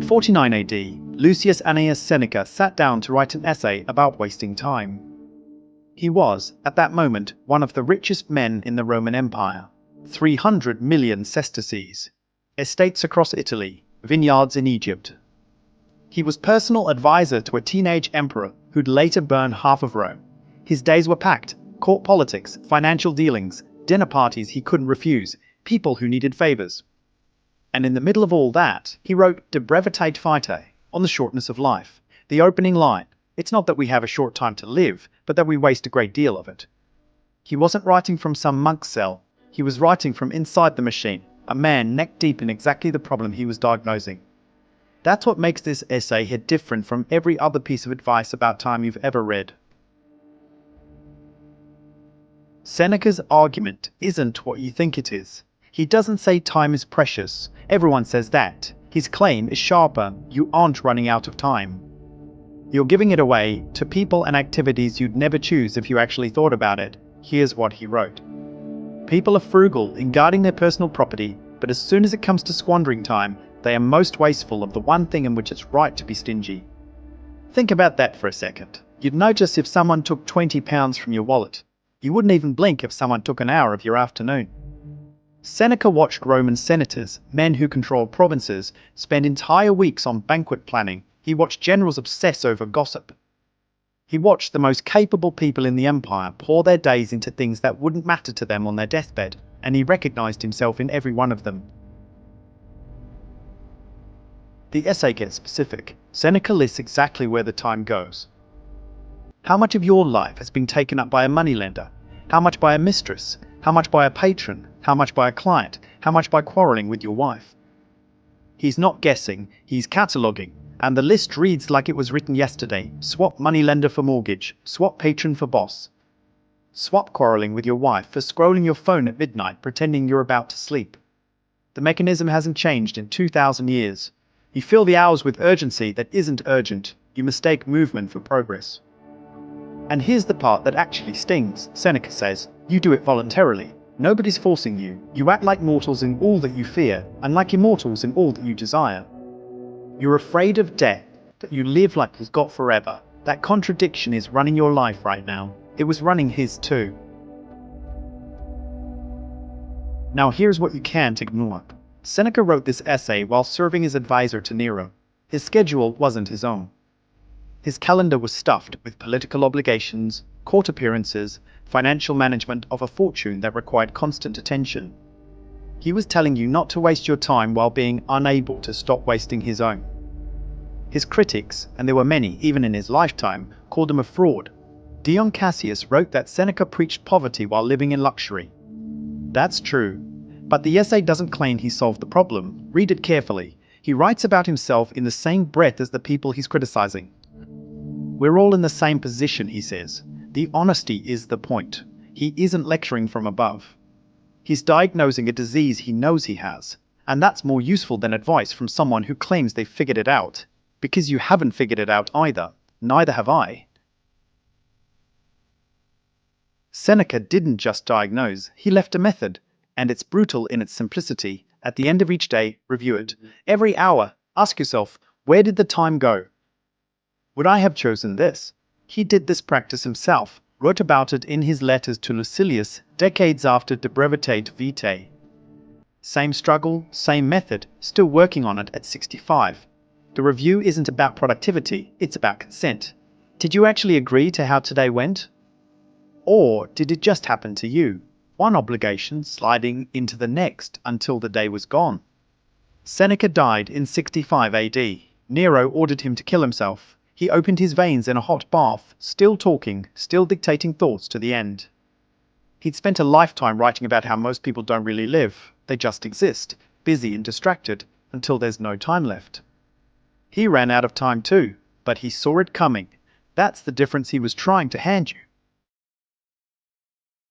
In 49 AD, Lucius Annaeus Seneca sat down to write an essay about wasting time. He was, at that moment, one of the richest men in the Roman Empire. 300 million sesterces, estates across Italy, vineyards in Egypt. He was personal advisor to a teenage emperor who'd later burn half of Rome. His days were packed: court politics, financial dealings, dinner parties he couldn't refuse, people who needed favors. And in the middle of all that, he wrote De brevitate vitae, on the shortness of life. The opening line: it's not that we have a short time to live, but that we waste a great deal of it. He wasn't writing from some monk's cell. He was writing from inside the machine, a man neck deep in exactly the problem he was diagnosing. That's what makes this essay hit different from every other piece of advice about time you've ever read. Seneca's argument isn't what you think it is. He doesn't say time is precious. Everyone says that. His claim is sharper: you aren't running out of time. You're giving it away to people and activities you'd never choose if you actually thought about it. Here's what he wrote. People are frugal in guarding their personal property, but as soon as it comes to squandering time, they are most wasteful of the one thing in which it's right to be stingy. Think about that for a second. You'd notice if someone took £20 from your wallet. You wouldn't even blink if someone took an hour of your afternoon. Seneca watched Roman senators, men who controlled provinces, spend entire weeks on banquet planning. He watched generals obsess over gossip. He watched the most capable people in the empire pour their days into things that wouldn't matter to them on their deathbed, and he recognized himself in every one of them. The essay gets specific. Seneca lists exactly where the time goes. How much of your life has been taken up by a moneylender? How much by a mistress? How much by a patron? How much by a client? How much by quarreling with your wife? He's not guessing, he's cataloguing, and the list reads like it was written yesterday. Swap moneylender for mortgage, swap patron for boss. Swap quarreling with your wife for scrolling your phone at midnight pretending you're about to sleep. The mechanism hasn't changed in 2,000 years. You fill the hours with urgency that isn't urgent. You mistake movement for progress. And here's the part that actually stings. Seneca says, you do it voluntarily. Nobody's forcing you. You act like mortals in all that you fear, and like immortals in all that you desire. You're afraid of death, that you live like you've got forever. That contradiction is running your life right now. It was running his too. Now here's what you can't ignore. Seneca wrote this essay while serving as advisor to Nero. His schedule wasn't his own. His calendar was stuffed with political obligations, court appearances, financial management of a fortune that required constant attention. He was telling you not to waste your time while being unable to stop wasting his own. His critics, and there were many even in his lifetime, called him a fraud. Dion Cassius wrote that Seneca preached poverty while living in luxury. That's true. But the essay doesn't claim he solved the problem. Read it carefully. He writes about himself in the same breath as the people he's criticizing. We're all in the same position, he says. The honesty is the point. He isn't lecturing from above. He's diagnosing a disease he knows he has. And that's more useful than advice from someone who claims they've figured it out. Because you haven't figured it out either. Neither have I. Seneca didn't just diagnose, he left a method. And it's brutal in its simplicity. At the end of each day, review it. Every hour, ask yourself, where did the time go? Would I have chosen this? He did this practice himself, wrote about it in his letters to Lucilius, decades after De brevitate vitae. Same struggle, same method, still working on it at 65. The review isn't about productivity, it's about consent. Did you actually agree to how today went? Or did it just happen to you? One obligation sliding into the next until the day was gone. Seneca died in 65 AD. Nero ordered him to kill himself. He opened his veins in a hot bath, still talking, still dictating thoughts to the end. He'd spent a lifetime writing about how most people don't really live. They just exist, busy and distracted, until there's no time left. He ran out of time too, but he saw it coming. That's the difference he was trying to hand you.